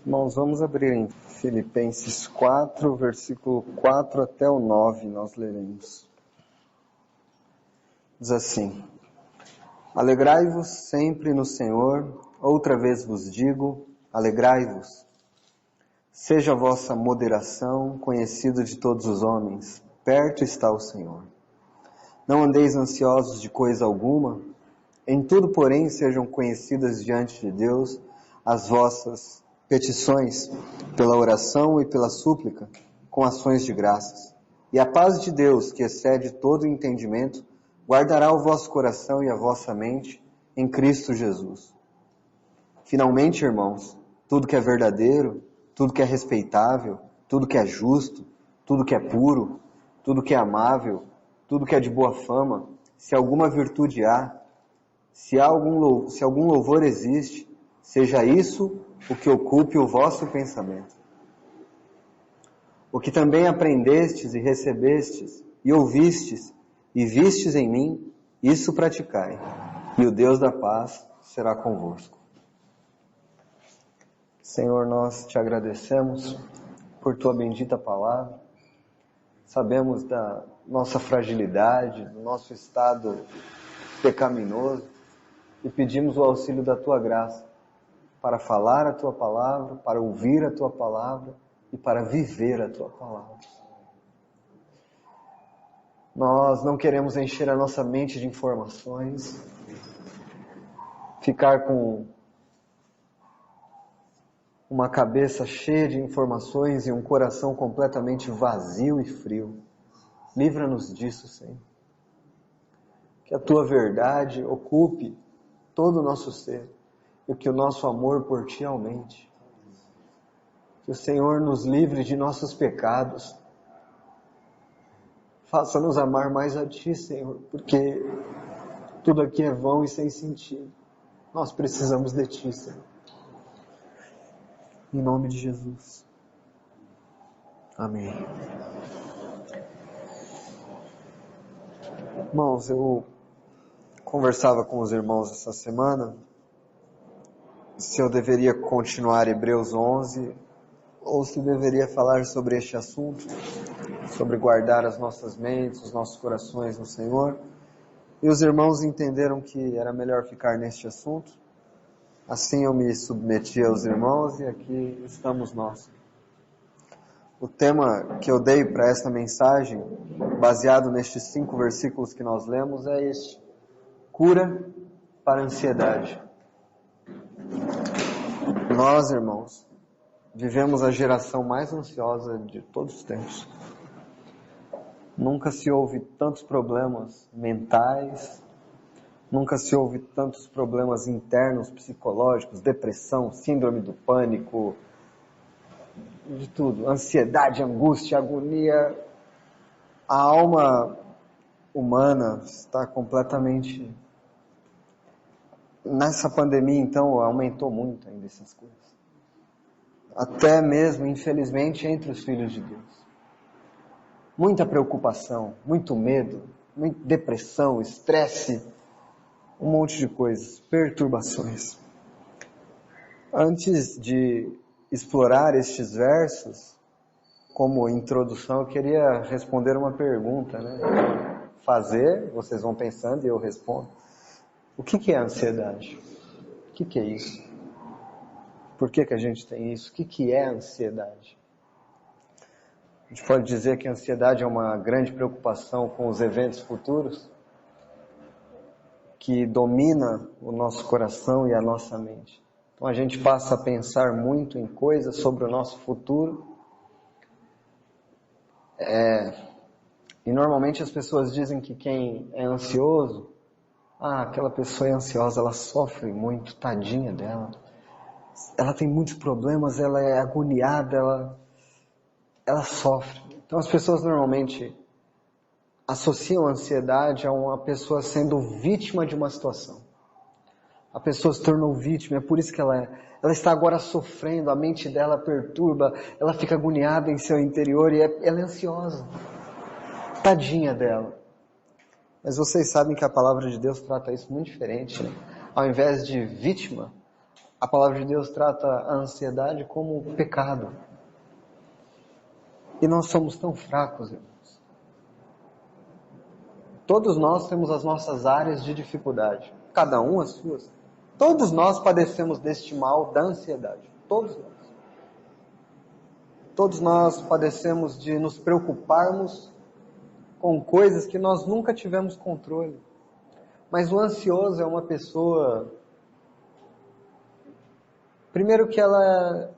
Irmãos, vamos abrir em Filipenses 4, versículo 4 até o 9, nós leremos. Diz assim: Alegrai-vos sempre no Senhor, outra vez vos digo, alegrai-vos. Seja a vossa moderação conhecida de todos os homens, perto está o Senhor. Não andeis ansiosos de coisa alguma, em tudo, porém, sejam conhecidas diante de Deus as vossas petições, pela oração e pela súplica, com ações de graças. E a paz de Deus, que excede todo entendimento, guardará o vosso coração e a vossa mente em Cristo Jesus. Finalmente, irmãos, tudo que é verdadeiro, tudo que é respeitável, tudo que é justo, tudo que é puro, tudo que é amável, tudo que é de boa fama, se alguma virtude há, se algum louvor existe, seja isso o que ocupe o vosso pensamento. O que também aprendestes e recebestes, e ouvistes, e vistes em mim, isso praticai, e o Deus da paz será convosco. Senhor, nós te agradecemos por tua bendita palavra. Sabemos da nossa fragilidade, do nosso estado pecaminoso, e pedimos o auxílio da tua graça para falar a tua palavra, para ouvir a tua palavra e para viver a tua palavra. Nós não queremos encher a nossa mente de informações, ficar com uma cabeça cheia de informações e um coração completamente vazio e frio. Livra-nos disso, Senhor. Que a tua verdade ocupe todo o nosso ser e que o nosso amor por ti aumente. Que o Senhor nos livre de nossos pecados. Faça-nos amar mais a ti, Senhor, porque tudo aqui é vão e sem sentido. Nós precisamos de ti, Senhor. Em nome de Jesus. Amém. Irmãos, eu conversava com os irmãos essa semana se eu deveria continuar Hebreus 11 ou se deveria falar sobre este assunto, sobre guardar as nossas mentes, os nossos corações no Senhor. E os irmãos entenderam que era melhor ficar neste assunto. Assim eu me submeti aos irmãos e aqui estamos nós. O tema que eu dei para esta mensagem, baseado nestes 5 versículos que nós lemos, é este: cura para a ansiedade. Nós, irmãos, vivemos a geração mais ansiosa de todos os tempos. Nunca se houve tantos problemas mentais, nunca se houve tantos problemas internos, psicológicos, depressão, síndrome do pânico, de tudo, ansiedade, angústia, agonia. A alma humana está completamente... Nessa pandemia, então, aumentou muito ainda essas coisas. Até mesmo, infelizmente, entre os filhos de Deus. Muita preocupação, muito medo, muita depressão, estresse, um monte de coisas, perturbações. Antes de explorar estes versos, como introdução, eu queria responder uma pergunta, né? Fazer, vocês vão pensando e eu respondo. O que é ansiedade? O que é isso? Por que a gente tem isso? O que é ansiedade? A gente pode dizer que a ansiedade é uma grande preocupação com os eventos futuros que domina o nosso coração e a nossa mente. Então a gente passa a pensar muito em coisas sobre o nosso futuro. E normalmente as pessoas dizem que quem é ansioso, aquela pessoa é ansiosa, ela sofre muito, tadinha dela. Ela tem muitos problemas, ela é agoniada, ela sofre. Então as pessoas normalmente associam a ansiedade a uma pessoa sendo vítima de uma situação. A pessoa se tornou vítima, é por isso que ela está agora sofrendo, a mente dela perturba, ela fica agoniada em seu interior e ela é ansiosa. Tadinha dela. Mas vocês sabem que a palavra de Deus trata isso muito diferente, né? Ao invés de vítima, A palavra de Deus trata a ansiedade como um pecado. E nós somos tão fracos, irmãos. Todos nós temos as nossas áreas de dificuldade. Cada um as suas. Todos nós padecemos deste mal da ansiedade. Todos nós. Todos nós padecemos de nos preocuparmos com coisas que nós nunca tivemos controle. Mas o ansioso é uma pessoa... Primeiro que ela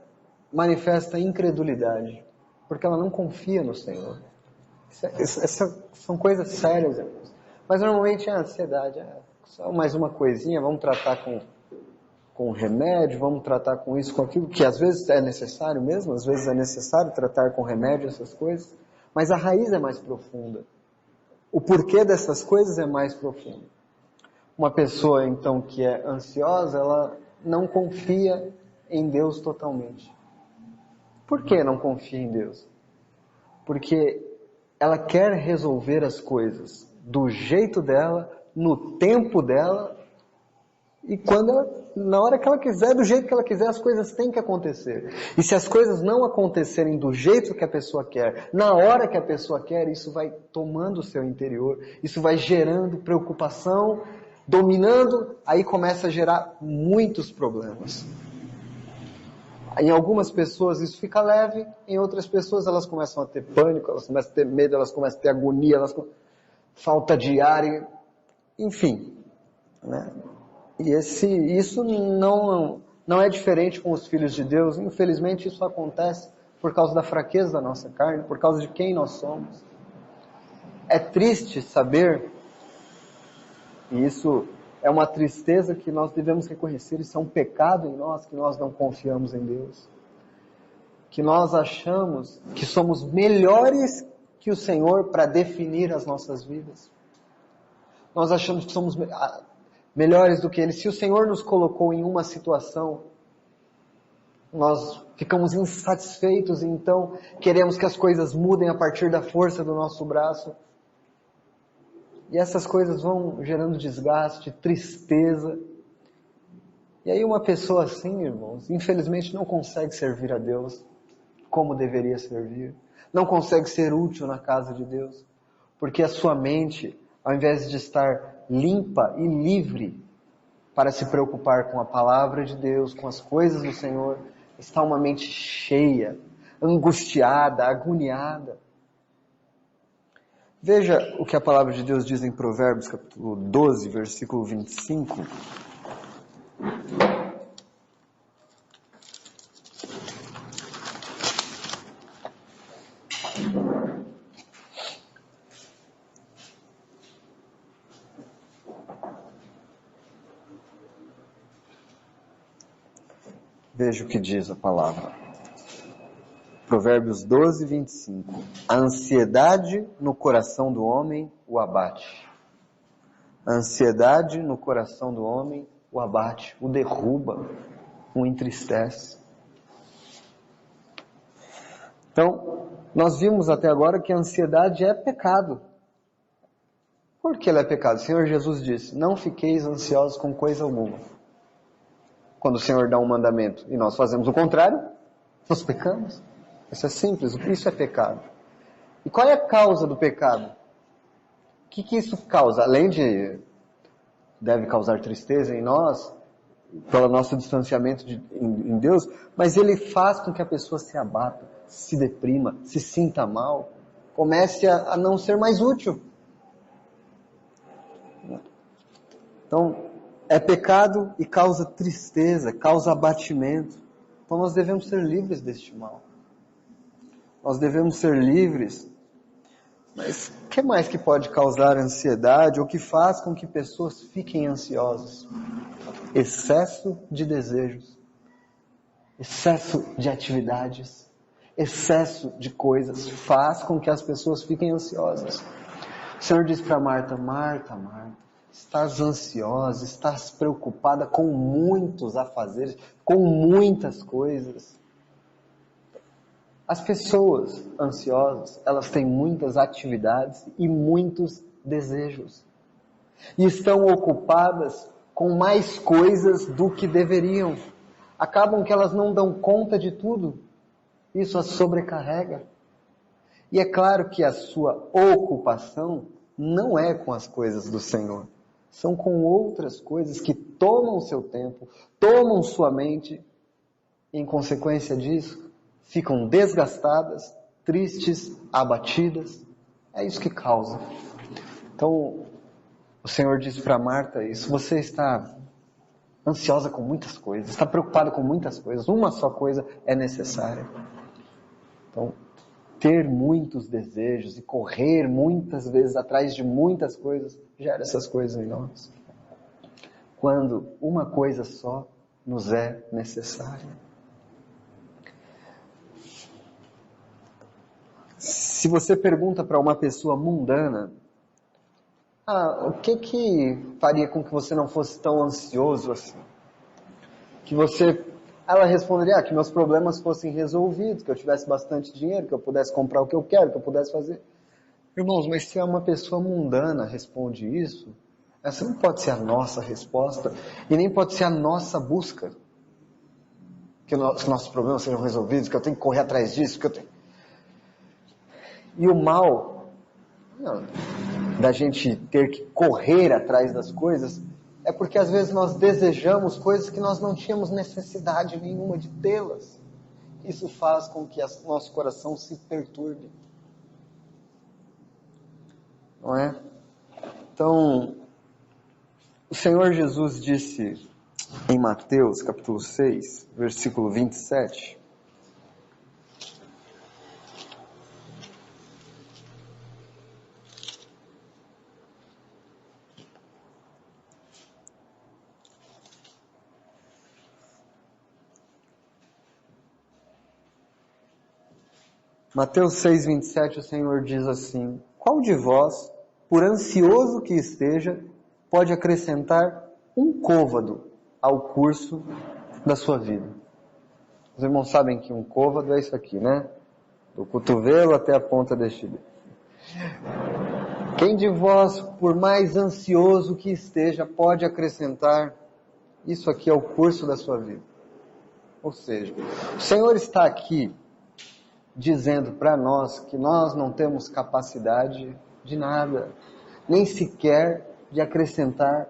manifesta incredulidade, porque ela não confia no Senhor. Essas são coisas sérias, irmãos. Mas normalmente a ansiedade é só mais uma coisinha, vamos tratar com remédio, vamos tratar com isso, com aquilo, que às vezes é necessário mesmo, às vezes é necessário tratar com remédio essas coisas, mas a raiz é mais profunda. O porquê dessas coisas é mais profundo. Uma pessoa, então, que é ansiosa, ela não confia em Deus totalmente. Por que não confia em Deus? Porque ela quer resolver as coisas do jeito dela, no tempo dela, e na hora que ela quiser, do jeito que ela quiser, as coisas têm que acontecer. E se as coisas não acontecerem do jeito que a pessoa quer, na hora que a pessoa quer, isso vai tomando o seu interior, isso vai gerando preocupação, dominando, aí começa a gerar muitos problemas. Em algumas pessoas isso fica leve, em outras pessoas elas começam a ter pânico, elas começam a ter medo, elas começam a ter agonia, falta de ar, enfim. Né? E isso não é diferente com os filhos de Deus. Infelizmente isso acontece por causa da fraqueza da nossa carne, por causa de quem nós somos. É triste saber, e isso é uma tristeza que nós devemos reconhecer, isso é um pecado em nós, que nós não confiamos em Deus. Que nós achamos que somos melhores que o Senhor para definir as nossas vidas. Nós achamos que somos melhores do que Ele. Se o Senhor nos colocou em uma situação, nós ficamos insatisfeitos e então queremos que as coisas mudem a partir da força do nosso braço. E essas coisas vão gerando desgaste, tristeza. E aí uma pessoa assim, irmãos, infelizmente não consegue servir a Deus como deveria servir. Não consegue ser útil na casa de Deus. Porque a sua mente, ao invés de estar limpa e livre para se preocupar com a palavra de Deus, com as coisas do Senhor, está uma mente cheia, angustiada, agoniada. Veja o que a palavra de Deus diz em Provérbios, capítulo 12, versículo 25. Veja o que diz a palavra. Provérbios 12, 25. A ansiedade no coração do homem o abate. A ansiedade no coração do homem o abate, o derruba, o entristece. Então, nós vimos até agora que a ansiedade é pecado. Por que ela é pecado? O Senhor Jesus disse, não fiqueis ansiosos com coisa alguma. Quando o Senhor dá um mandamento e nós fazemos o contrário, nós pecamos. Isso é simples, isso é pecado. E qual é a causa do pecado? O que isso causa? Além de deve causar tristeza em nós, pelo nosso distanciamento em Deus, mas ele faz com que a pessoa se abata, se deprima, se sinta mal, comece a não ser mais útil. Então, é pecado e causa tristeza, causa abatimento. Então nós devemos ser livres deste mal. Nós devemos ser livres. Mas o que mais que pode causar ansiedade ou que faz com que pessoas fiquem ansiosas? Excesso de desejos, excesso de atividades, excesso de coisas faz com que as pessoas fiquem ansiosas. O Senhor diz para Marta, Marta, estás ansiosa, estás preocupada com muitos afazeres, com muitas coisas. As pessoas ansiosas, elas têm muitas atividades e muitos desejos. E estão ocupadas com mais coisas do que deveriam. acabam que elas não dão conta de tudo. Isso as sobrecarrega. E é claro que a sua ocupação não é com as coisas do Senhor. São com outras coisas que tomam seu tempo, tomam sua mente. E, em consequência disso, ficam desgastadas, tristes, abatidas. É isso que causa. Então, o Senhor disse para Marta isso: você está ansiosa com muitas coisas, está preocupada com muitas coisas, uma só coisa é necessária. Então, ter muitos desejos e correr muitas vezes atrás de muitas coisas, gera essas coisas em nós. Quando uma coisa só nos é necessária. Se você pergunta para uma pessoa mundana, o que faria com que você não fosse tão ansioso assim? Ela responderia que meus problemas fossem resolvidos, que eu tivesse bastante dinheiro, que eu pudesse comprar o que eu quero, que eu pudesse fazer. Irmãos, mas se uma pessoa mundana responde isso, essa não pode ser a nossa resposta e nem pode ser a nossa busca. Que os nossos problemas sejam resolvidos, que eu tenho que correr atrás disso, que eu tenho... E o mal da gente ter que correr atrás das coisas é porque às vezes nós desejamos coisas que nós não tínhamos necessidade nenhuma de tê-las. Isso faz com que nosso coração se perturbe. Não é? Então, o Senhor Jesus disse em Mateus capítulo 6, versículo 27... Mateus 6, 27, o Senhor diz assim: qual de vós, por ansioso que esteja, pode acrescentar um côvado ao curso da sua vida? Os irmãos sabem que um côvado é isso aqui, né? Do cotovelo até a ponta deste dedo. Quem de vós, por mais ansioso que esteja, pode acrescentar isso aqui ao curso da sua vida? Ou seja, o Senhor está aqui dizendo para nós que nós não temos capacidade de nada, nem sequer de acrescentar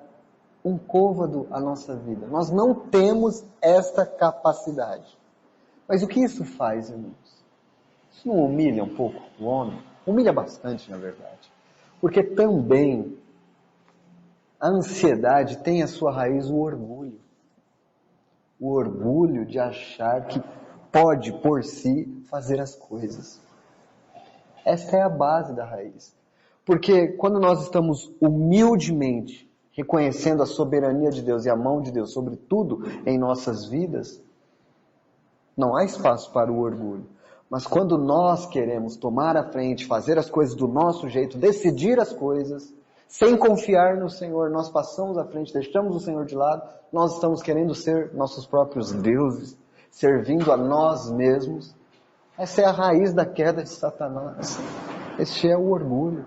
um côvado à nossa vida. Nós não temos esta capacidade. Mas o que isso faz, irmãos? Isso não humilha um pouco o homem? Humilha bastante, na verdade. Porque também a ansiedade tem a sua raiz o orgulho. O orgulho de achar que pode, por si, fazer as coisas. Esta é a base da raiz. Porque quando nós estamos humildemente reconhecendo a soberania de Deus e a mão de Deus sobre tudo em nossas vidas, não há espaço para o orgulho. Mas quando nós queremos tomar a frente, fazer as coisas do nosso jeito, decidir as coisas, sem confiar no Senhor, nós passamos à frente, deixamos o Senhor de lado, nós estamos querendo ser nossos próprios deuses, servindo a nós mesmos. Essa é a raiz da queda de Satanás. Este é o orgulho.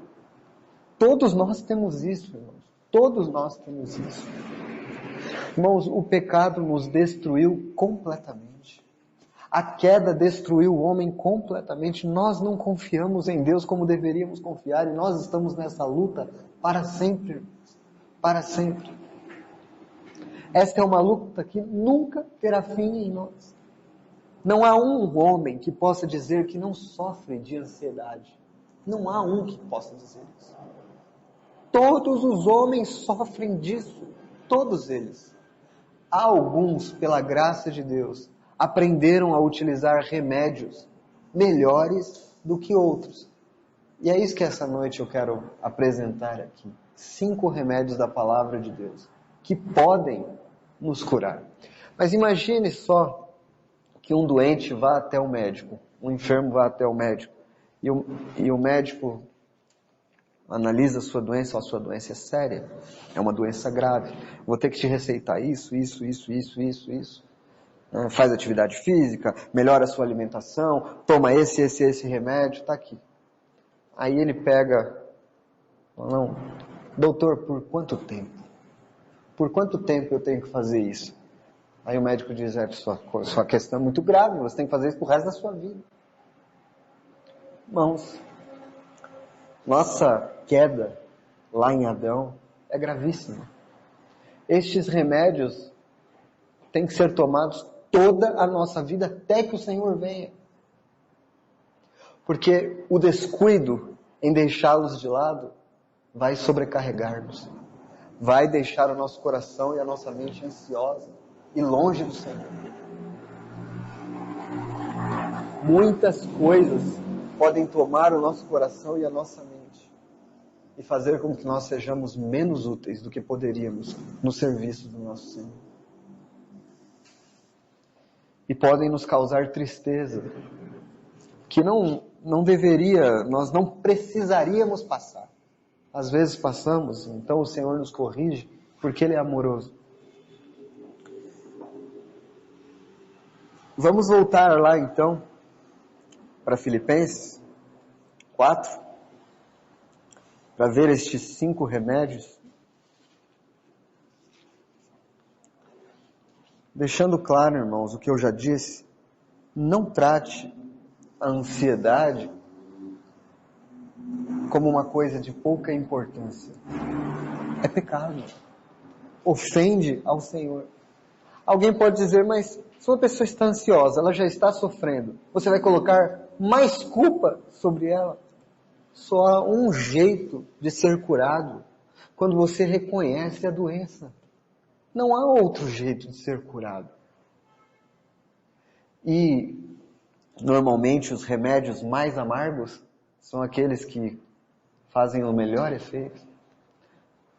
Todos nós temos isso, irmãos. Todos nós temos isso. Irmãos, o pecado nos destruiu completamente. A queda destruiu o homem completamente. Nós não confiamos em Deus como deveríamos confiar e nós estamos nessa luta para sempre, irmãos. Para sempre. Esta é uma luta que nunca terá fim em nós. Não há um homem que possa dizer que não sofre de ansiedade. Não há um que possa dizer isso. Todos os homens sofrem disso. Todos eles. Alguns, pela graça de Deus, aprenderam a utilizar remédios melhores do que outros. E é isso que essa noite eu quero apresentar aqui. 5 remédios da palavra de Deus que podem nos curar. Mas imagine só que um doente vá até o médico, um enfermo vá até o médico, e o médico analisa a sua doença é séria, é uma doença grave, vou ter que te receitar isso. Faz atividade física, melhora a sua alimentação, toma esse remédio, está aqui. Aí ele pega, não, doutor, por quanto tempo? Por quanto tempo eu tenho que fazer isso? Aí o médico diz, sua questão é muito grave, você tem que fazer isso pro resto da sua vida. Irmãos, nossa queda lá em Adão é gravíssima. Estes remédios têm que ser tomados toda a nossa vida até que o Senhor venha. Porque o descuido em deixá-los de lado vai sobrecarregar-nos. Vai deixar o nosso coração e a nossa mente ansiosa e longe do Senhor. Muitas coisas podem tomar o nosso coração e a nossa mente e fazer com que nós sejamos menos úteis do que poderíamos no serviço do nosso Senhor. E podem nos causar tristeza, que não deveria, nós não precisaríamos passar. Às vezes passamos, então o Senhor nos corrige, porque Ele é amoroso. Vamos voltar lá então, para Filipenses 4, para ver estes 5 remédios. Deixando claro, irmãos, o que eu já disse, não trate a ansiedade como uma coisa de pouca importância. É pecado. Ofende ao Senhor. Alguém pode dizer, mas se uma pessoa está ansiosa, ela já está sofrendo, você vai colocar mais culpa sobre ela? Só há um jeito de ser curado, quando você reconhece a doença. Não há outro jeito de ser curado. E, normalmente, os remédios mais amargos são aqueles que fazem o melhor efeito.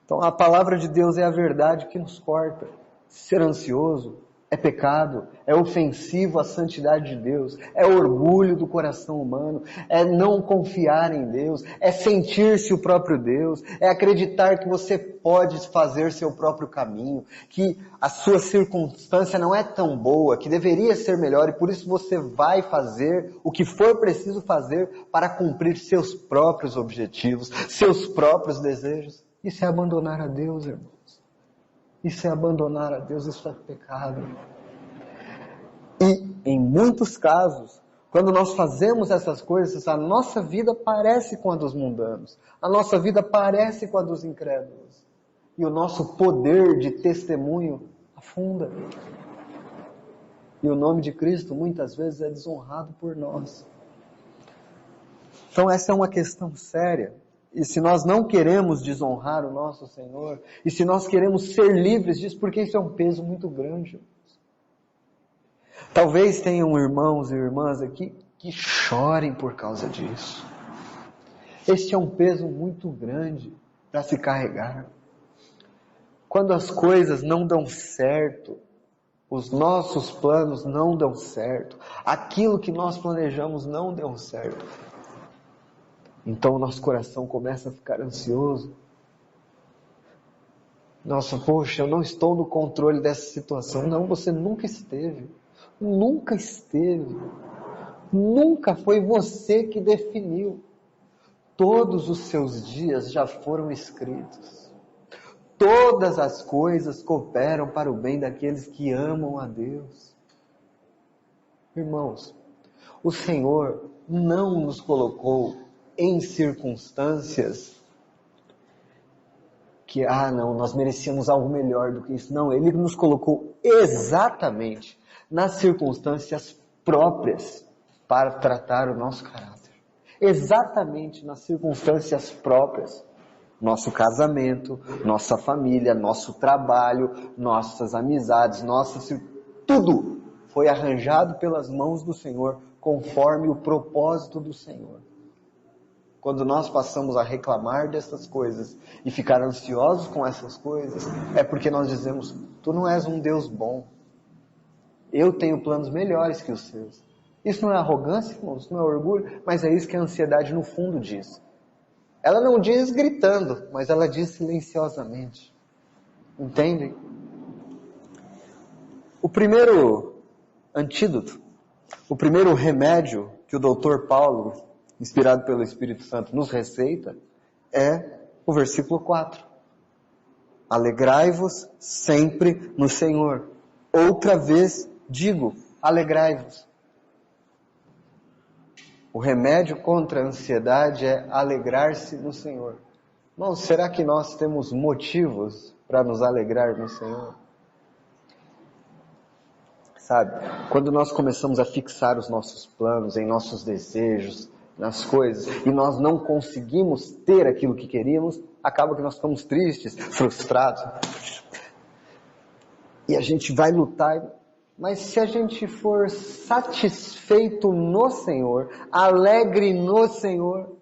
Então, a palavra de Deus é a verdade que nos corta. Ser ansioso é pecado, é ofensivo à santidade de Deus, é orgulho do coração humano, é não confiar em Deus, é sentir-se o próprio Deus, é acreditar que você pode fazer seu próprio caminho, que a sua circunstância não é tão boa, que deveria ser melhor e por isso você vai fazer o que for preciso fazer para cumprir seus próprios objetivos, seus próprios desejos. Isso é abandonar a Deus, irmão. Isso é abandonar a Deus, isso é pecado. E, em muitos casos, quando nós fazemos essas coisas, a nossa vida parece com a dos mundanos. A nossa vida parece com a dos incrédulos. E o nosso poder de testemunho afunda. E o nome de Cristo, muitas vezes, é desonrado por nós. Então, essa é uma questão séria. E se nós não queremos desonrar o nosso Senhor, e se nós queremos ser livres disso, porque isso é um peso muito grande. Talvez tenham irmãos e irmãs aqui que chorem por causa disso. Este é um peso muito grande para se carregar. Quando as coisas não dão certo, os nossos planos não dão certo, aquilo que nós planejamos não deu certo, então o nosso coração começa a ficar ansioso. Nossa, poxa, eu não estou no controle dessa situação. Não, você nunca esteve. Nunca esteve. Nunca foi você que definiu. Todos os seus dias já foram escritos. Todas as coisas cooperam para o bem daqueles que amam a Deus. Irmãos, o Senhor não nos colocou em circunstâncias que, não, nós merecíamos algo melhor do que isso. Não, Ele nos colocou exatamente nas circunstâncias próprias para tratar o nosso caráter. Exatamente nas circunstâncias próprias. Nosso casamento, nossa família, nosso trabalho, nossas amizades, tudo foi arranjado pelas mãos do Senhor, conforme o propósito do Senhor. Quando nós passamos a reclamar dessas coisas e ficar ansiosos com essas coisas, é porque nós dizemos, tu não és um Deus bom. Eu tenho planos melhores que os seus. Isso não é arrogância, irmãos, isso não é orgulho, mas é isso que a ansiedade no fundo diz. Ela não diz gritando, mas ela diz silenciosamente. Entendem? O primeiro antídoto, o primeiro remédio que o Dr. Paulo, inspirado pelo Espírito Santo, nos receita, é o versículo 4. Alegrai-vos sempre no Senhor. outra vez digo, alegrai-vos. O remédio contra a ansiedade é alegrar-se no Senhor. Irmãos, será que nós temos motivos para nos alegrar no Senhor? Sabe, quando nós começamos a fixar os nossos planos, em nossos desejos, nas coisas, e nós não conseguimos ter aquilo que queríamos, acaba que nós ficamos tristes, frustrados. E a gente vai lutar, mas se a gente for satisfeito no Senhor, alegre no Senhor,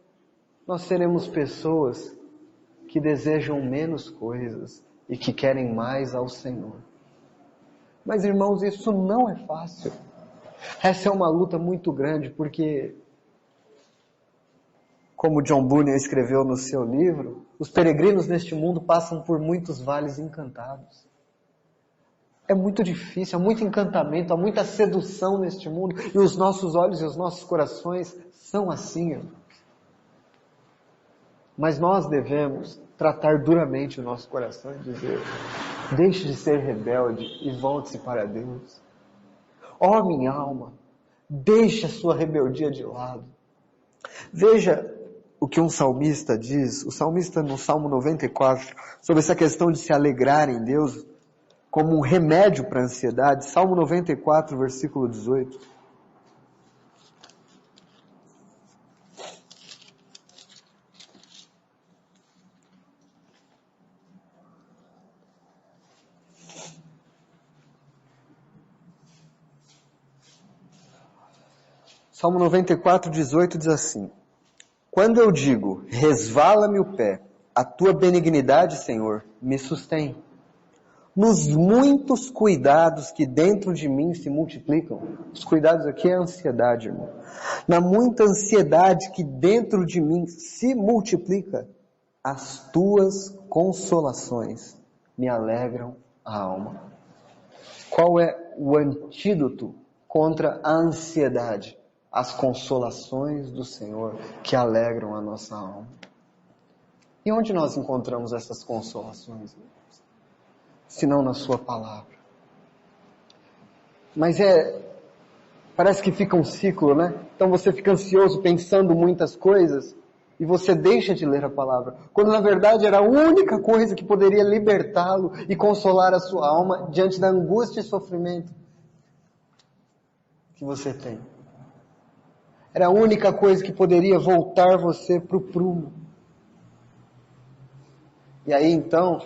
nós seremos pessoas que desejam menos coisas e que querem mais ao Senhor. Mas, irmãos, isso não é fácil. Essa é uma luta muito grande, porque, como John Bunyan escreveu no seu livro, os peregrinos neste mundo passam por muitos vales encantados. É muito difícil, há muito encantamento, há muita sedução neste mundo, e os nossos olhos e os nossos corações são assim, irmãos. Mas nós devemos tratar duramente o nosso coração e dizer: deixe de ser rebelde e volte-se para Deus. Ó minha alma, deixe a sua rebeldia de lado. Veja o que um salmista diz, o salmista no Salmo 94, sobre essa questão de se alegrar em Deus como um remédio para a ansiedade. Salmo 94, versículo 18. Salmo 94, 18 diz assim: quando eu digo, resvala-me o pé, a tua benignidade, Senhor, me sustém. Nos muitos cuidados que dentro de mim se multiplicam. Os cuidados aqui é a ansiedade, irmão. Na muita ansiedade que dentro de mim se multiplica, as tuas consolações me alegram a alma. Qual é o antídoto contra a ansiedade? As consolações do Senhor que alegram a nossa alma. E onde nós encontramos essas consolações? Se não na sua palavra. Mas parece que fica um ciclo, né? Então você fica ansioso pensando muitas coisas e você deixa de ler a palavra. Quando na verdade era a única coisa que poderia libertá-lo e consolar a sua alma diante da angústia e sofrimento que você tem. Era a única coisa que poderia voltar você para o prumo. E aí então,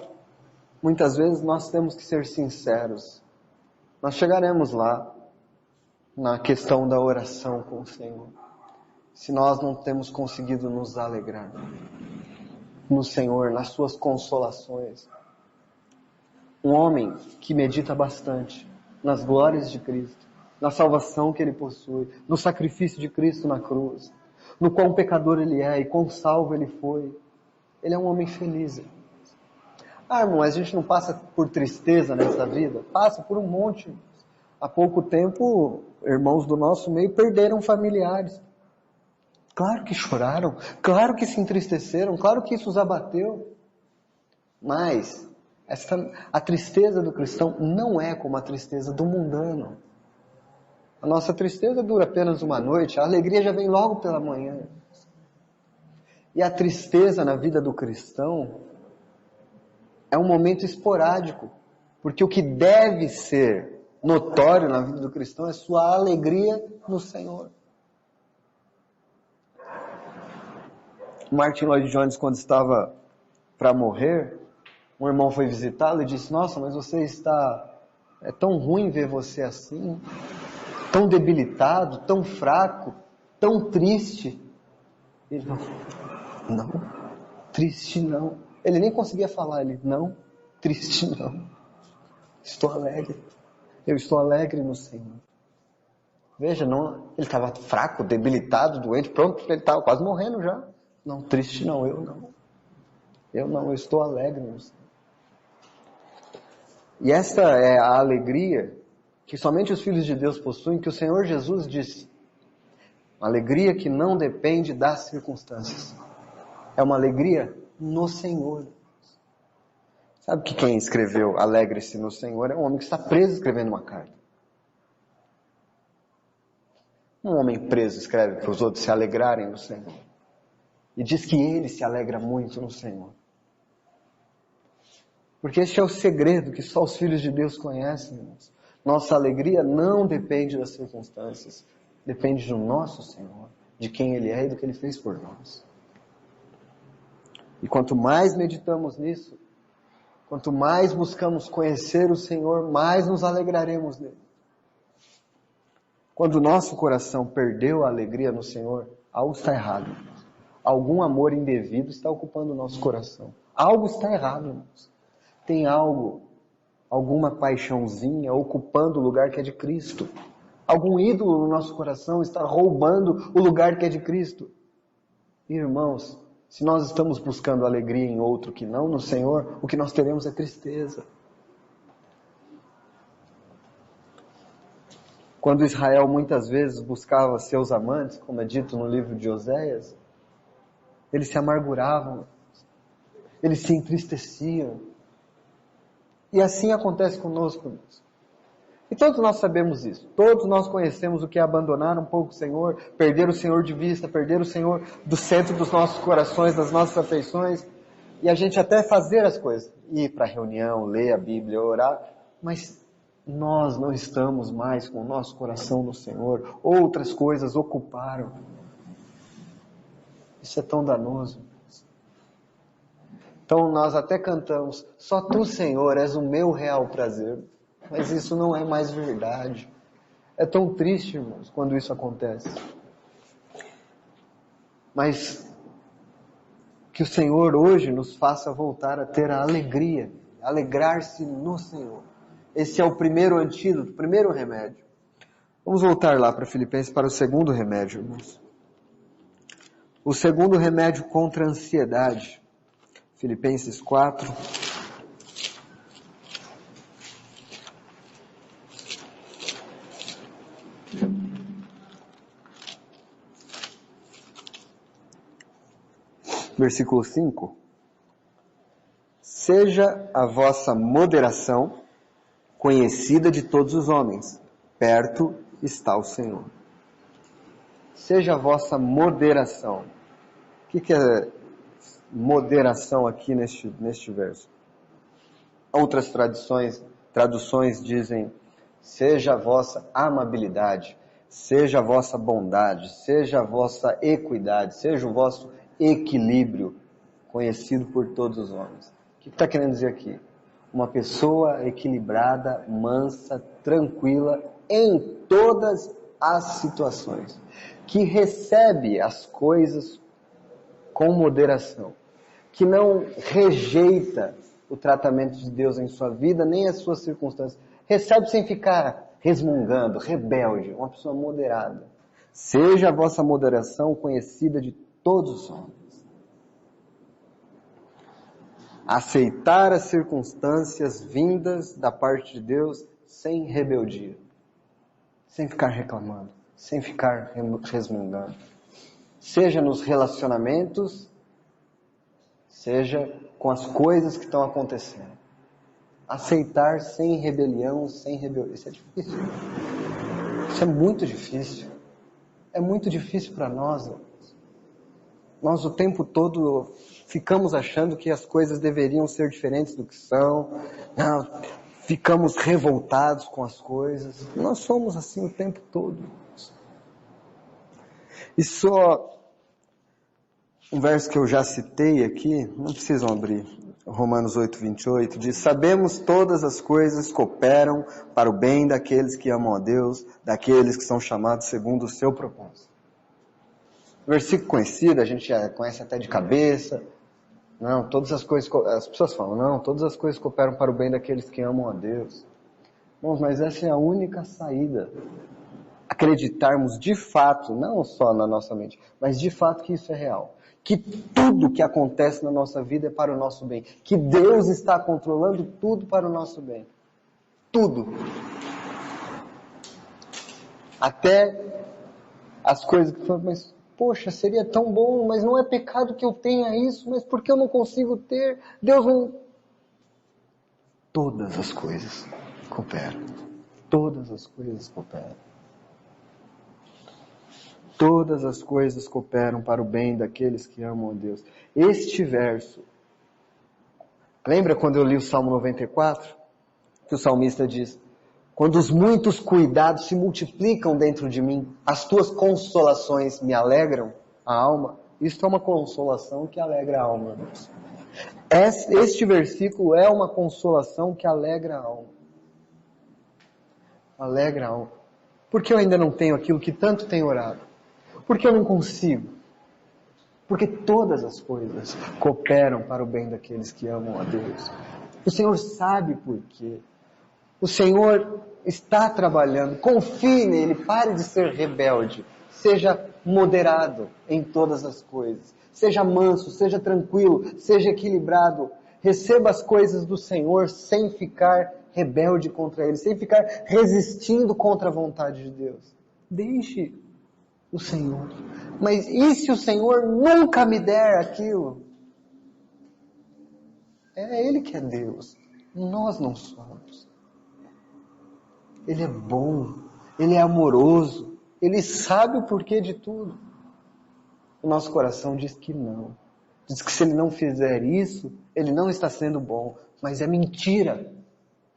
muitas vezes nós temos que ser sinceros. Nós chegaremos lá, na questão da oração com o Senhor, se nós não temos conseguido nos alegrar no Senhor, nas suas consolações. Um homem que medita bastante nas glórias de Cristo, na salvação que Ele possui, no sacrifício de Cristo na cruz, no quão pecador Ele é e quão salvo Ele foi. Ele é um homem feliz. Irmão, a gente não passa por tristeza nessa vida? Passa por um monte. Há pouco tempo, irmãos do nosso meio perderam familiares. Claro que choraram, claro que se entristeceram, claro que isso os abateu. Mas a tristeza do cristão não é como a tristeza do mundano. A nossa tristeza dura apenas uma noite, a alegria já vem logo pela manhã. E a tristeza na vida do cristão é um momento esporádico, porque o que deve ser notório na vida do cristão é sua alegria no Senhor. Martin Lloyd Jones, quando estava para morrer, um irmão foi visitá-lo e disse: nossa, mas você é tão ruim ver você assim, tão debilitado, tão fraco, tão triste. Ele falou: não, triste não. Ele nem conseguia falar, não, triste não. Estou alegre. Eu estou alegre no Senhor. Veja, não, ele estava fraco, debilitado, doente, pronto, ele estava quase morrendo já. Não, triste não, eu não. Eu estou alegre no Senhor. E esta é a alegria que somente os filhos de Deus possuem, que o Senhor Jesus disse. Uma alegria que não depende das circunstâncias. É uma alegria no Senhor. Sabe que quem escreveu "Alegre-se no Senhor" é um homem que está preso escrevendo uma carta. Um homem preso escreve para os outros se alegrarem no Senhor. E diz que ele se alegra muito no Senhor. Porque este é o segredo que só os filhos de Deus conhecem, irmãos. Nossa alegria não depende das circunstâncias. Depende do nosso Senhor, de quem Ele é e do que Ele fez por nós. E quanto mais meditamos nisso, quanto mais buscamos conhecer o Senhor, mais nos alegraremos nele. Quando o nosso coração perdeu a alegria no Senhor, algo está errado. Algum amor indevido está ocupando o nosso coração. Algo está errado, irmãos. Tem algo, alguma paixãozinha ocupando o lugar que é de Cristo. Algum ídolo no nosso coração está roubando o lugar que é de Cristo. Irmãos, se nós estamos buscando alegria em outro que não no Senhor, o que nós teremos é tristeza. Quando Israel muitas vezes buscava seus amantes, como é dito no livro de Oséias, eles se amarguravam, eles se entristeciam. E assim acontece conosco, irmãos. E todos nós sabemos isso. Todos nós conhecemos o que é abandonar um pouco o Senhor, perder o Senhor de vista, perder o Senhor do centro dos nossos corações, das nossas afeições. E a gente até fazer as coisas, ir para a reunião, ler a Bíblia, orar, mas nós não estamos mais com o nosso coração no Senhor. Outras coisas ocuparam. Isso é tão danoso. Então nós até cantamos, só Tu, Senhor, és o meu real prazer. Mas isso não é mais verdade. É tão triste, irmãos, quando isso acontece. Mas que o Senhor hoje nos faça voltar a ter a alegria, alegrar-se no Senhor. Esse é o primeiro antídoto, o primeiro remédio. Vamos voltar lá para Filipenses para o segundo remédio, irmãos. O segundo remédio contra a ansiedade. Filipenses 4. Versículo 5. Seja a vossa moderação conhecida de todos os homens. Perto está o Senhor. Seja a vossa moderação. O que é moderação aqui neste verso? Outras traduções dizem, seja a vossa amabilidade, seja a vossa bondade, seja a vossa equidade, seja o vosso equilíbrio, conhecido por todos os homens. O que está querendo dizer aqui? Uma pessoa equilibrada, mansa, tranquila em todas as situações, que recebe as coisas com moderação, que não rejeita o tratamento de Deus em sua vida, nem as suas circunstâncias, recebe sem ficar resmungando, rebelde, uma pessoa moderada. Seja a vossa moderação conhecida de todos os homens. Aceitar as circunstâncias vindas da parte de Deus sem rebeldia, sem ficar reclamando, sem ficar resmungando. Seja nos relacionamentos, seja com as coisas que estão acontecendo. Aceitar sem rebelião, sem rebeldia. Isso é difícil. Isso é muito difícil. É muito difícil para nós. Nós o tempo todo ficamos achando que as coisas deveriam ser diferentes do que são. Não, ficamos revoltados com as coisas. Nós somos assim o tempo todo. E só um verso que eu já citei aqui, não precisam abrir, Romanos 8:28, diz, sabemos todas as coisas cooperam para o bem daqueles que amam a Deus, daqueles que são chamados segundo o seu propósito. Versículo conhecido, a gente já conhece até de cabeça. Não, todas as coisas, as pessoas falam, não, todas as coisas cooperam para o bem daqueles que amam a Deus. Irmãos, mas essa é a única saída. Acreditarmos de fato, não só na nossa mente, mas de fato que isso é real. Que tudo que acontece na nossa vida é para o nosso bem. Que Deus está controlando tudo para o nosso bem. Tudo. Até as coisas que falam, mas poxa, seria tão bom, mas não é pecado que eu tenha isso, mas por que eu não consigo ter? Deus não... todas as coisas cooperam. Todas as coisas cooperam. Todas as coisas cooperam para o bem daqueles que amam a Deus. Este verso, lembra quando eu li o Salmo 94? Que o salmista diz: quando os muitos cuidados se multiplicam dentro de mim, as tuas consolações me alegram a alma. Isto é uma consolação que alegra a alma, Deus. Este versículo é uma consolação que alegra a alma. Alegra a alma. Por que eu ainda não tenho aquilo que tanto tenho orado? Por que eu não consigo? Porque todas as coisas cooperam para o bem daqueles que amam a Deus. O Senhor sabe por quê. O Senhor está trabalhando. Confie nele. Pare de ser rebelde. Seja moderado em todas as coisas. Seja manso, seja tranquilo, seja equilibrado. Receba as coisas do Senhor sem ficar rebelde contra ele, sem ficar resistindo contra a vontade de Deus. Deixe o Senhor. Mas e se o Senhor nunca me der aquilo? É Ele que é Deus. Nós não somos. Ele é bom. Ele é amoroso. Ele sabe o porquê de tudo. O nosso coração diz que não. Diz que se Ele não fizer isso, Ele não está sendo bom. Mas é mentira.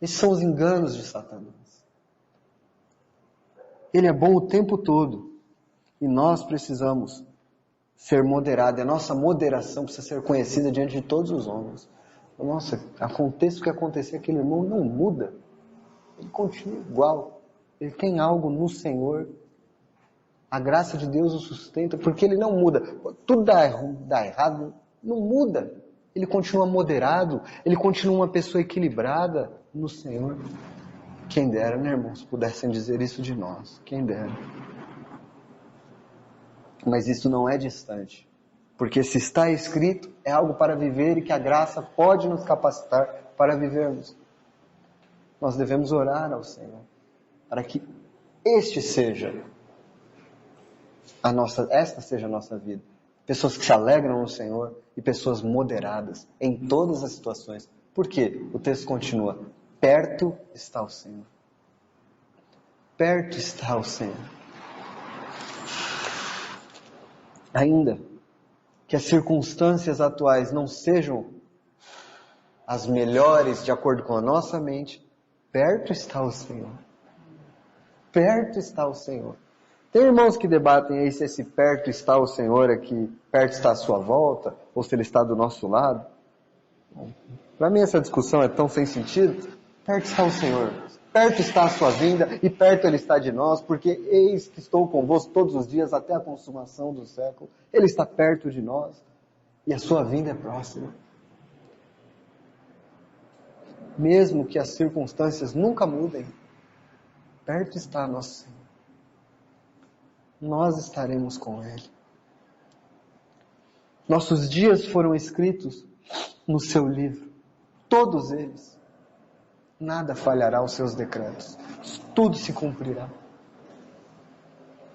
Esses são os enganos de Satanás. Ele é bom o tempo todo. E nós precisamos ser moderados. A nossa moderação precisa ser conhecida diante de todos os homens. Nossa, aconteça o que acontecer, aquele irmão não muda. Ele continua igual. Ele tem algo no Senhor. A graça de Deus o sustenta, porque ele não muda. Tudo dá errado, não muda. Ele continua moderado, ele continua uma pessoa equilibrada no Senhor. Quem dera, né, irmãos, pudessem dizer isso de nós. Quem dera. Mas isso não é distante. Porque se está escrito, é algo para viver e que a graça pode nos capacitar para vivermos. Nós devemos orar ao Senhor para que esta seja a nossa vida. Pessoas que se alegram no Senhor e pessoas moderadas em todas as situações. Por quê? O texto continua: perto está o Senhor. Perto está o Senhor. Ainda que as circunstâncias atuais não sejam as melhores de acordo com a nossa mente, perto está o Senhor. Perto está o Senhor. Tem irmãos que debatem aí se esse perto está o Senhor aqui, perto está à sua volta, ou se Ele está do nosso lado. Para mim essa discussão é tão sem sentido. Perto está o Senhor. Perto está a sua vinda e perto Ele está de nós, porque eis que estou convosco todos os dias até a consumação do século. Ele está perto de nós e a sua vinda é próxima. Mesmo que as circunstâncias nunca mudem, perto está nosso Senhor. Nós estaremos com Ele. Nossos dias foram escritos no seu livro, todos eles. Nada falhará aos seus decretos. Tudo se cumprirá.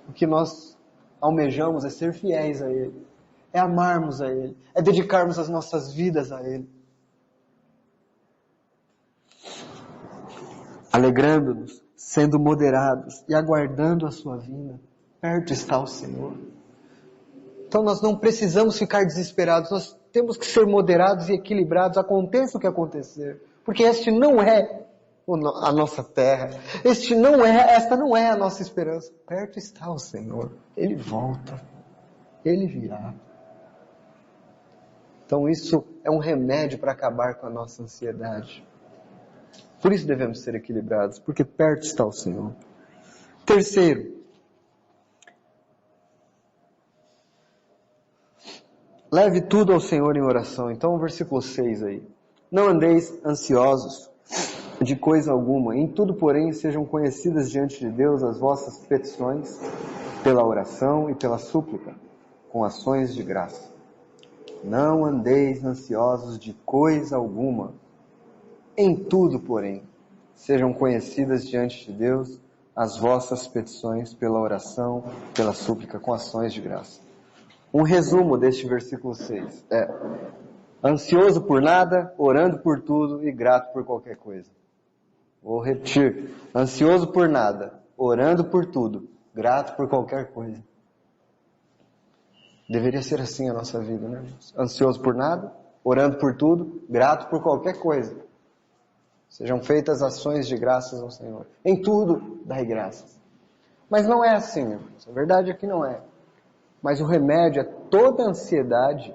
O que nós almejamos é ser fiéis a Ele. É amarmos a Ele. É dedicarmos as nossas vidas a Ele. Alegrando-nos, sendo moderados e aguardando a sua vinda. Perto está o Senhor. Então nós não precisamos ficar desesperados. Nós temos que ser moderados e equilibrados. Aconteça o que acontecer. Porque este não é a nossa terra. Esta não é a nossa esperança. Perto está o Senhor. Ele volta. Ele virá. Então isso é um remédio para acabar com a nossa ansiedade. Por isso devemos ser equilibrados. Porque perto está o Senhor. Terceiro. Leve tudo ao Senhor em oração. Então o versículo 6 aí. Não andeis ansiosos de coisa alguma. Em tudo, porém, sejam conhecidas diante de Deus as vossas petições pela oração e pela súplica, com ações de graça. Não andeis ansiosos de coisa alguma. Em tudo, porém, sejam conhecidas diante de Deus as vossas petições pela oração, pela súplica, com ações de graça. Um resumo deste versículo 6 é: Ansioso por nada, orando por tudo e grato por qualquer coisa. Vou repetir. Ansioso por nada, orando por tudo, grato por qualquer coisa. Deveria ser assim a nossa vida, né? Ansioso por nada, orando por tudo, grato por qualquer coisa. Sejam feitas ações de graças ao Senhor. Em tudo, dai graças. Mas não é assim, irmãos. A verdade é que não é. Mas o remédio a toda ansiedade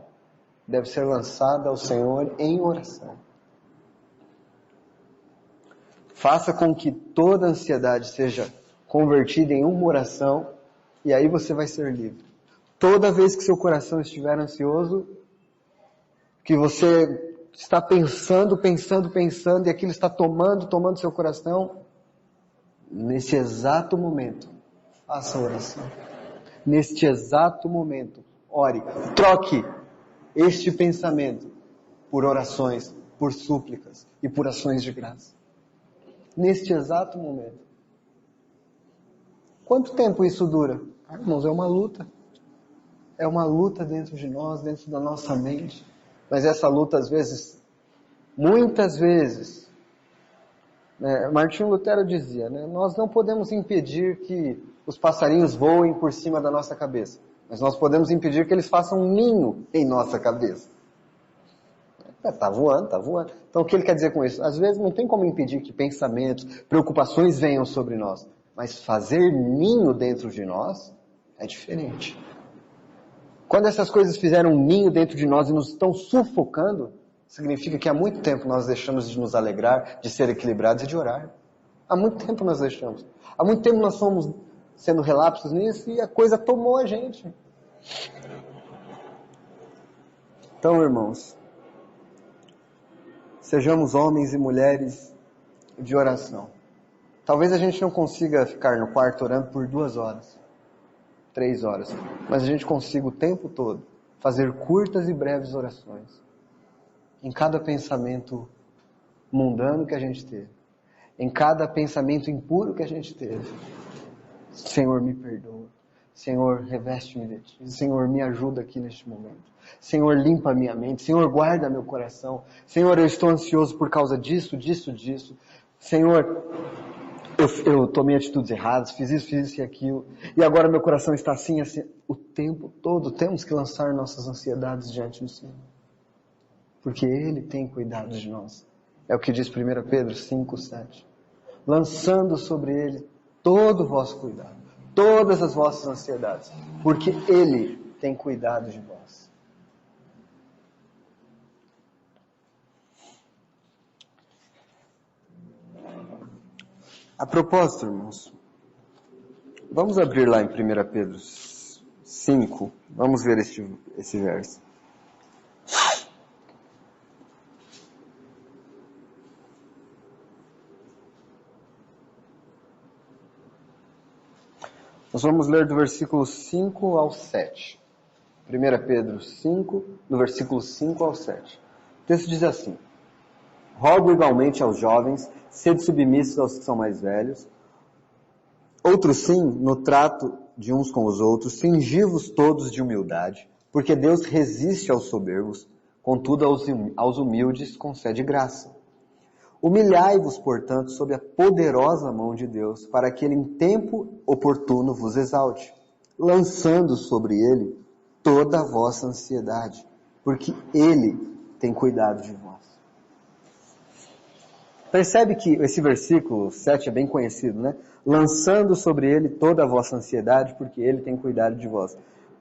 deve ser lançada ao Senhor em oração. Faça com que toda ansiedade seja convertida em uma oração e aí você vai ser livre. Toda vez que seu coração estiver ansioso, que você está pensando e aquilo está tomando seu coração, nesse exato momento, faça a oração. Neste exato momento, ore. Troque este pensamento por orações, por súplicas e por ações de graça. Neste exato momento. Quanto tempo isso dura? Irmãos, é uma luta. É uma luta dentro de nós, dentro da nossa mente. Mas essa luta, às vezes, muitas vezes, Martinho Lutero dizia, nós não podemos impedir que os passarinhos voem por cima da nossa cabeça. Mas nós podemos impedir que eles façam um ninho em nossa cabeça. Tá voando. Então o que ele quer dizer com isso? Às vezes não tem como impedir que pensamentos, preocupações venham sobre nós. Mas fazer ninho dentro de nós é diferente. Quando essas coisas fizeram um ninho dentro de nós e nos estão sufocando, significa que há muito tempo nós deixamos de nos alegrar, de ser equilibrados e de orar. Há muito tempo nós deixamos. Há muito tempo nós fomos sendo relapsos nisso e a coisa tomou a gente. Então, irmãos, sejamos homens e mulheres de oração. Talvez a gente não consiga ficar no quarto orando por 2 horas, 3 horas, mas a gente consiga o tempo todo fazer curtas e breves orações. Em cada pensamento mundano que a gente teve, em cada pensamento impuro que a gente teve. Senhor, me perdoa. Senhor, reveste-me de ti. Senhor, me ajuda aqui neste momento. Senhor, limpa a minha mente. Senhor, guarda meu coração. Senhor, eu estou ansioso por causa disso. Senhor, eu tomei atitudes erradas, fiz isso e aquilo. E agora meu coração está assim. O tempo todo temos que lançar nossas ansiedades diante do Senhor. Porque Ele tem cuidado de nós. É o que diz 1 Pedro 5:7. Lançando sobre Ele todo o vosso cuidado, todas as vossas ansiedades, porque Ele tem cuidado de vós. A propósito, irmãos, vamos abrir lá em 1 Pedro 5, vamos ver esse verso. Nós vamos ler do versículo 5 ao 7. 1 Pedro 5, do versículo 5 ao 7. O texto diz assim: Rogo igualmente aos jovens, sede submissos aos que são mais velhos. Outros sim, no trato de uns com os outros, cingi-vos todos de humildade, porque Deus resiste aos soberbos, contudo aos humildes concede graça. Humilhai-vos, portanto, sob a poderosa mão de Deus, para que Ele em tempo oportuno vos exalte, lançando sobre Ele toda a vossa ansiedade, porque Ele tem cuidado de vós. Percebe que esse versículo 7 é bem conhecido, né? Lançando sobre Ele toda a vossa ansiedade, porque Ele tem cuidado de vós.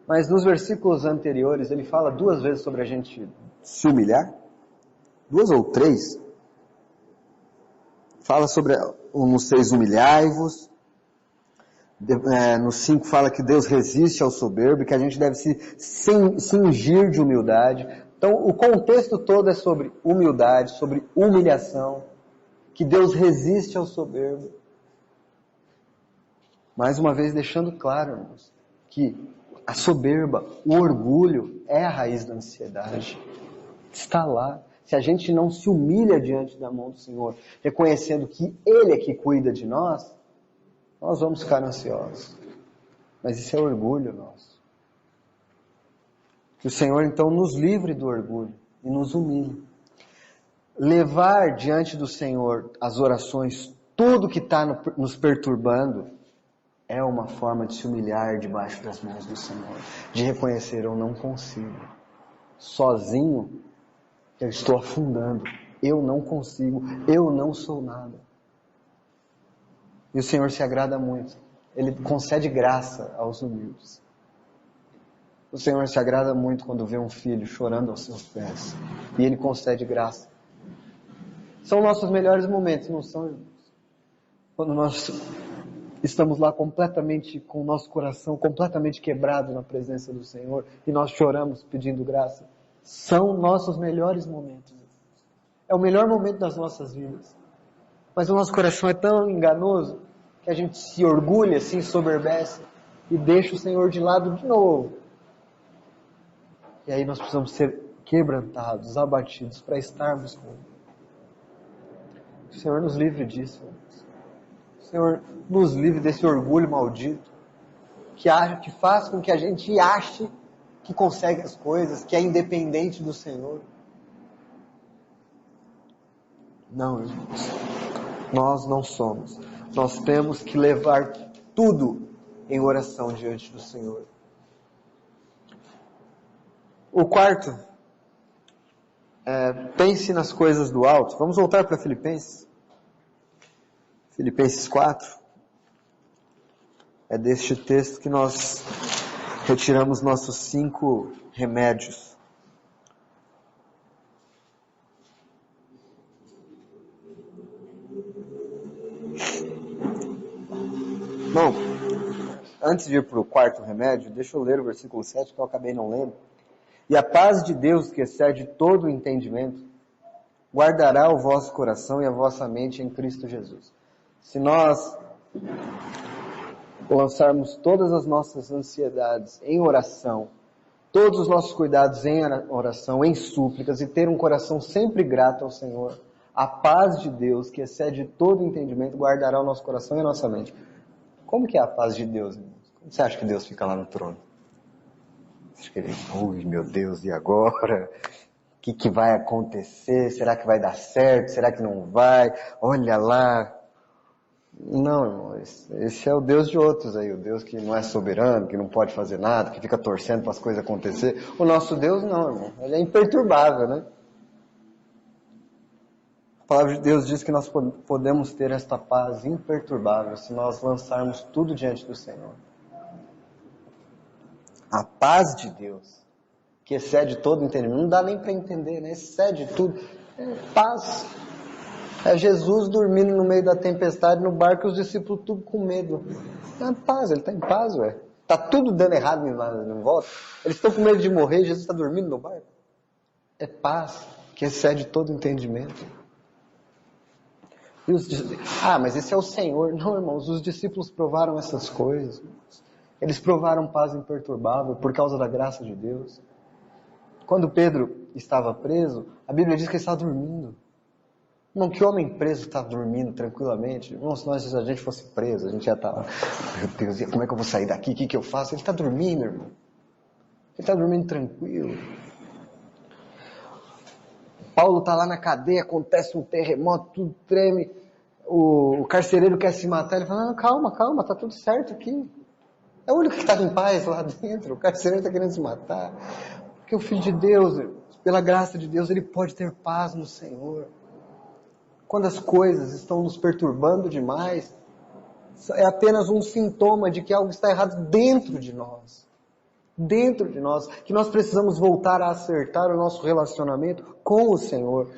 Mas nos versículos anteriores, ele fala 2 vezes sobre a gente se humilhar. 2 ou 3. Fala sobre, no 6, humilhai-vos. No 5 fala que Deus resiste ao soberbo, que a gente deve se cingir de humildade. Então o contexto todo é sobre humildade, sobre humilhação, que Deus resiste ao soberbo. Mais uma vez deixando claro, irmãos, que a soberba, o orgulho é a raiz da ansiedade. Está lá. Se a gente não se humilha diante da mão do Senhor, reconhecendo que Ele é que cuida de nós vamos ficar ansiosos. Mas isso é orgulho nosso. Que o Senhor então nos livre do orgulho, e nos humilhe. Levar diante do Senhor as orações, tudo que está nos perturbando, é uma forma de se humilhar debaixo das mãos do Senhor, de reconhecer: eu não consigo, sozinho eu estou afundando, eu não consigo, eu não sou nada. E o Senhor se agrada muito, Ele concede graça aos humildes. O Senhor se agrada muito quando vê um filho chorando aos seus pés, e Ele concede graça. São nossos melhores momentos, não são, irmãos? Quando nós estamos lá completamente, com o nosso coração completamente quebrado na presença do Senhor, e nós choramos pedindo graça. São nossos melhores momentos. É o melhor momento das nossas vidas. Mas o nosso coração é tão enganoso que a gente se orgulha, se ensoberbece e deixa o Senhor de lado de novo. E aí nós precisamos ser quebrantados, abatidos para estarmos com Ele. O Senhor nos livre disso. O Senhor nos livre desse orgulho maldito que faz com que a gente ache que consegue as coisas, que é independente do Senhor. Não, irmãos. Nós não somos. Nós temos que levar tudo em oração diante do Senhor. O quarto, pense nas coisas do alto. Vamos voltar para Filipenses. Filipenses 4. É deste texto que nós retiramos nossos 5 remédios. Bom, antes de ir para o quarto remédio, deixa eu ler o versículo 7, que eu acabei não lendo. E a paz de Deus, que excede todo o entendimento, guardará o vosso coração e a vossa mente em Cristo Jesus. Se nós lançarmos todas as nossas ansiedades em oração, todos os nossos cuidados em oração, em súplicas, e ter um coração sempre grato ao Senhor, a paz de Deus, que excede todo o entendimento, guardará o nosso coração e a nossa mente. Como que é a paz de Deus, irmãos? Como você acha que Deus fica lá no trono? Você acha que ele, ui, meu Deus, e agora? O que vai acontecer? Será que vai dar certo? Será que não vai? Olha lá. Não, irmão, esse é o Deus de outros aí, o Deus que não é soberano, que não pode fazer nada, que fica torcendo para as coisas acontecer. O nosso Deus não, irmão, ele é imperturbável, né? A palavra de Deus diz que nós podemos ter esta paz imperturbável se nós lançarmos tudo diante do Senhor. A paz de Deus, que excede todo entendimento, não dá nem para entender, né? Excede tudo. É paz. É Jesus dormindo no meio da tempestade no barco e os discípulos tudo com medo. É paz, ele está em paz, ué. Está tudo dando errado em volta. Eles estão com medo de morrer e Jesus está dormindo no barco. É paz que excede todo entendimento. E mas esse é o Senhor. Não, irmãos, os discípulos provaram essas coisas. Eles provaram paz imperturbável por causa da graça de Deus. Quando Pedro estava preso, a Bíblia diz que ele estava dormindo. Irmão, que homem preso está dormindo tranquilamente? Irmão, se a gente fosse preso, a gente ia estar lá. Meu Deus, como é que eu vou sair daqui? O que eu faço? Ele está dormindo, irmão. Ele está dormindo tranquilo. Paulo está lá na cadeia, acontece um terremoto, tudo treme. O carcereiro quer se matar. Ele fala, não, calma, está tudo certo aqui. É o único que estava em paz lá dentro. O carcereiro está querendo se matar. Porque o Filho de Deus, pela graça de Deus, ele pode ter paz no Senhor. Quando as coisas estão nos perturbando demais, é apenas um sintoma de que algo está errado dentro de nós. Dentro de nós, que nós precisamos voltar a acertar o nosso relacionamento com o Senhor.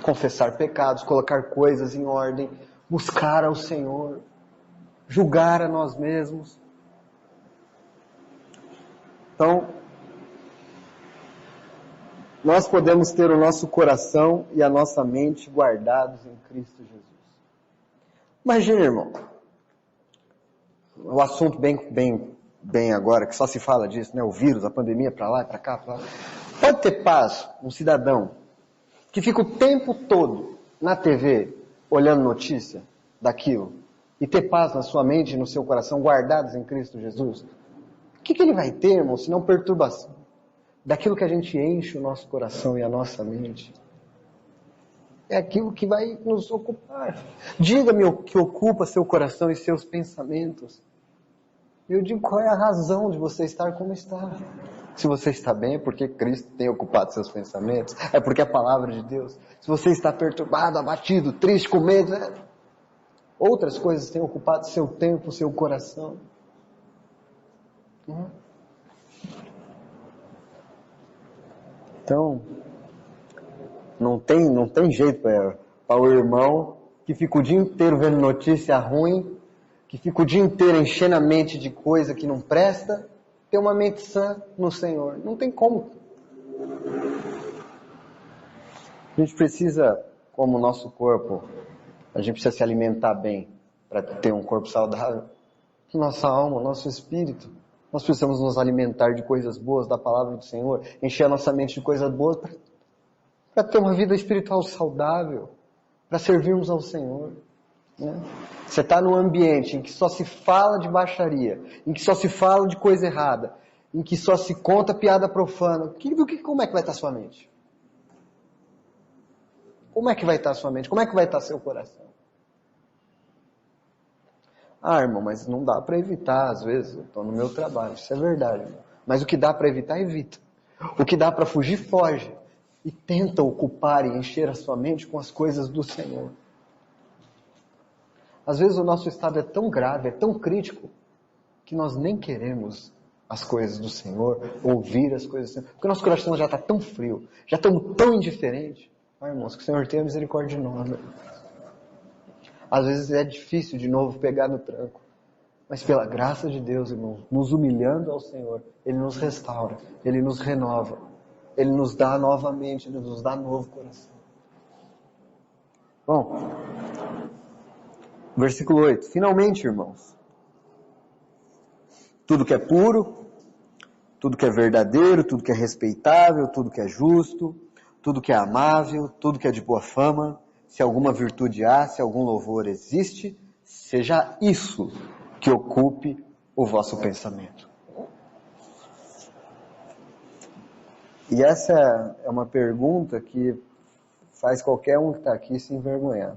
Confessar pecados, colocar coisas em ordem, buscar ao Senhor, julgar a nós mesmos. Então, nós podemos ter o nosso coração e a nossa mente guardados em Cristo Jesus. Imagina, irmão, o assunto bem agora, que só se fala disso, né? O vírus, a pandemia, para lá, para cá, para lá. Pode ter paz um cidadão que fica o tempo todo na TV olhando notícia daquilo e ter paz na sua mente e no seu coração guardados em Cristo Jesus? O que ele vai ter, irmão, se não perturbação? daquilo que a gente enche o nosso coração e a nossa mente, é aquilo que vai nos ocupar. Diga-me o que ocupa seu coração e seus pensamentos. Eu digo, qual é a razão de você estar como está? Se você está bem, é porque Cristo tem ocupado seus pensamentos. É porque a palavra de Deus. Se você está perturbado, abatido, triste, com medo, outras coisas têm ocupado seu tempo, seu coração. Então, não tem jeito para o irmão que fica o dia inteiro vendo notícia ruim, que fica o dia inteiro enchendo a mente de coisa que não presta, ter uma mente sã no Senhor. Não tem como. A gente precisa, como o nosso corpo, a gente precisa se alimentar bem para ter um corpo saudável. Nossa alma, nosso espírito. Nós precisamos nos alimentar de coisas boas da palavra do Senhor, encher a nossa mente de coisas boas para ter uma vida espiritual saudável, para servirmos ao Senhor. Né? Você está num ambiente em que só se fala de baixaria, em que só se fala de coisa errada, em que só se conta piada profana. Como é que vai estar a sua mente? Como é que vai estar a sua mente? Como é que vai estar seu coração? Ah, irmão, mas não dá para evitar, às vezes, eu estou no meu trabalho, isso é verdade, irmão. Mas o que dá para evitar, evita. O que dá para fugir, foge. E tenta ocupar e encher a sua mente com as coisas do Senhor. Às vezes o nosso estado é tão grave, é tão crítico, que nós nem queremos as coisas do Senhor, ouvir as coisas do Senhor, porque o nosso coração já está tão frio, já estamos tão indiferentes. Ah, irmãos, que o Senhor tenha misericórdia de nós. Às vezes é difícil de novo pegar no tranco. Mas pela graça de Deus, irmãos, nos humilhando ao Senhor, Ele nos restaura, Ele nos renova, Ele nos dá novamente, Ele nos dá novo coração. Bom, versículo 8. Finalmente, irmãos, tudo que é puro, tudo que é verdadeiro, tudo que é respeitável, tudo que é justo, tudo que é amável, tudo que é de boa fama, se alguma virtude há, se algum louvor existe, seja isso que ocupe o vosso pensamento. E essa é uma pergunta que faz qualquer um que está aqui se envergonhar.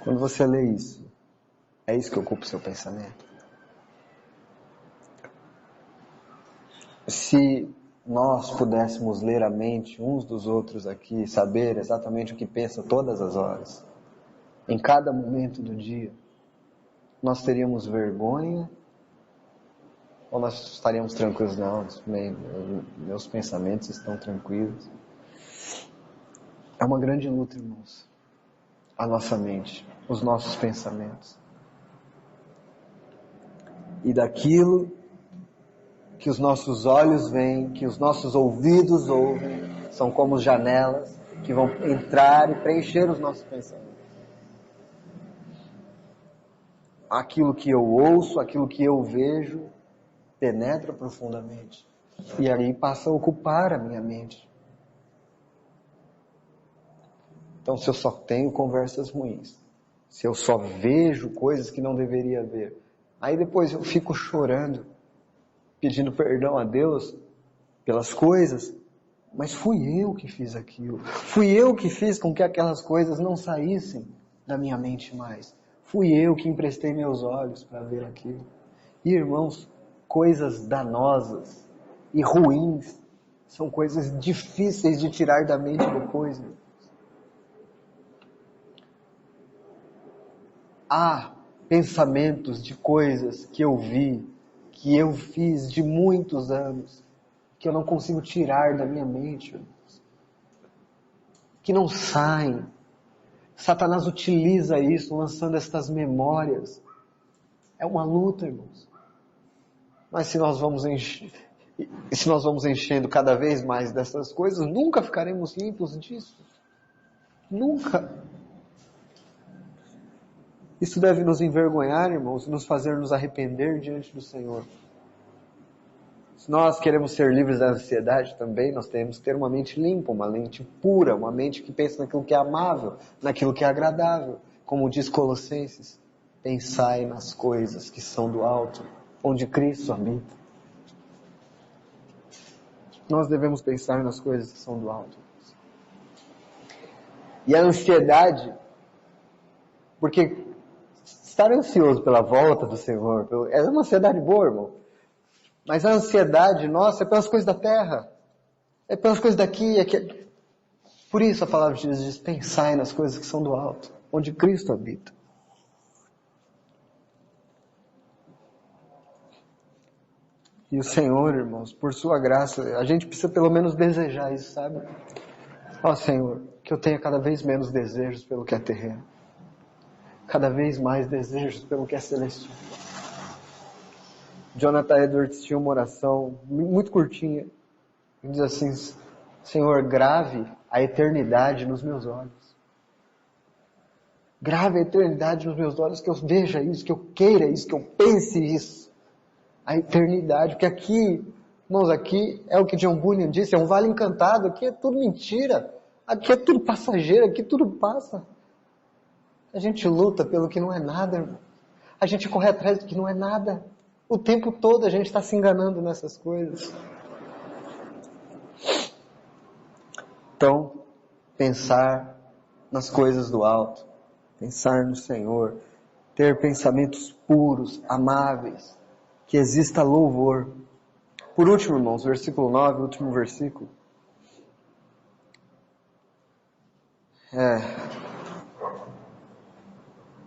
Quando você lê isso, é isso que ocupa o seu pensamento? Se nós pudéssemos ler a mente uns dos outros aqui, saber exatamente o que pensa todas as horas, em cada momento do dia, nós teríamos vergonha ou nós estaríamos tranquilos? Não, meus pensamentos estão tranquilos. É uma grande luta, irmãos. A nossa mente, os nossos pensamentos. E daquilo que os nossos olhos veem, que os nossos ouvidos ouvem, são como janelas que vão entrar e preencher os nossos pensamentos. Aquilo que eu ouço, aquilo que eu vejo, penetra profundamente. E aí passa a ocupar a minha mente. Então, se eu só tenho conversas ruins, se eu só vejo coisas que não deveria ver, aí depois eu fico chorando, pedindo perdão a Deus pelas coisas, mas fui eu que fiz aquilo. Fui eu que fiz com que aquelas coisas não saíssem da minha mente mais. Fui eu que emprestei meus olhos para ver aquilo. E, irmãos, coisas danosas e ruins são coisas difíceis de tirar da mente depois. Há pensamentos de coisas que eu vi, que eu fiz de muitos anos, que eu não consigo tirar da minha mente, irmãos. Que não saem. Satanás utiliza isso, lançando estas memórias. É uma luta, irmãos. Mas se nós vamos enchendo cada vez mais dessas coisas, nunca ficaremos limpos disso. Nunca. Isso deve nos envergonhar, irmãos, nos fazer nos arrepender diante do Senhor. Se nós queremos ser livres da ansiedade também, nós temos que ter uma mente limpa, uma mente pura, uma mente que pensa naquilo que é amável, naquilo que é agradável. Como diz Colossenses, pensai nas coisas que são do alto, onde Cristo habita. Nós devemos pensar nas coisas que são do alto. E a ansiedade, porque estar ansioso pela volta do Senhor, é uma ansiedade boa, irmão. Mas a ansiedade nossa é pelas coisas da terra, é pelas coisas daqui, aqui. Por isso a palavra de Jesus diz, pensai nas coisas que são do alto, onde Cristo habita. E o Senhor, irmãos, por sua graça, a gente precisa pelo menos desejar isso, sabe? Ó Senhor, que eu tenha cada vez menos desejos pelo que é terreno. Cada vez mais desejos pelo que é celestial. Jonathan Edwards tinha uma oração muito curtinha. Ele diz assim, Senhor, grave a eternidade nos meus olhos. Grave a eternidade nos meus olhos, que eu veja isso, que eu queira isso, que eu pense isso. A eternidade, porque aqui, irmãos, aqui é o que John Bunyan disse, é um vale encantado, aqui é tudo mentira, aqui é tudo passageiro, aqui tudo passa. A gente luta pelo que não é nada, irmão. A gente corre atrás do que não é nada. O tempo todo a gente está se enganando nessas coisas. Então, pensar nas coisas do alto, pensar no Senhor, ter pensamentos puros, amáveis, que exista louvor. Por último, irmãos, versículo 9, último versículo.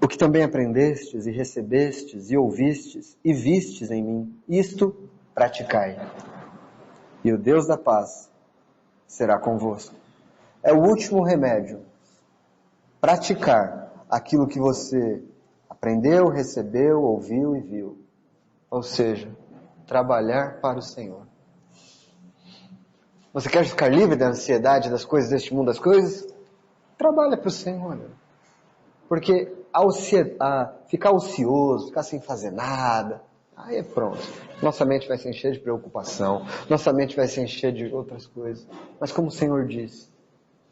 O que também aprendestes e recebestes e ouvistes e vistes em mim, isto praticai. E o Deus da paz será convosco. É o último remédio. Praticar aquilo que você aprendeu, recebeu, ouviu e viu. Ou seja, trabalhar para o Senhor. Você quer ficar livre da ansiedade das coisas deste mundo, das coisas? Trabalha para o Senhor. Porque ficar ocioso, ficar sem fazer nada, aí é pronto. Nossa mente vai se encher de preocupação, nossa mente vai se encher de outras coisas. Mas como o Senhor diz,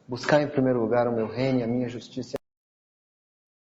buscar em primeiro lugar o meu reino e a minha justiça.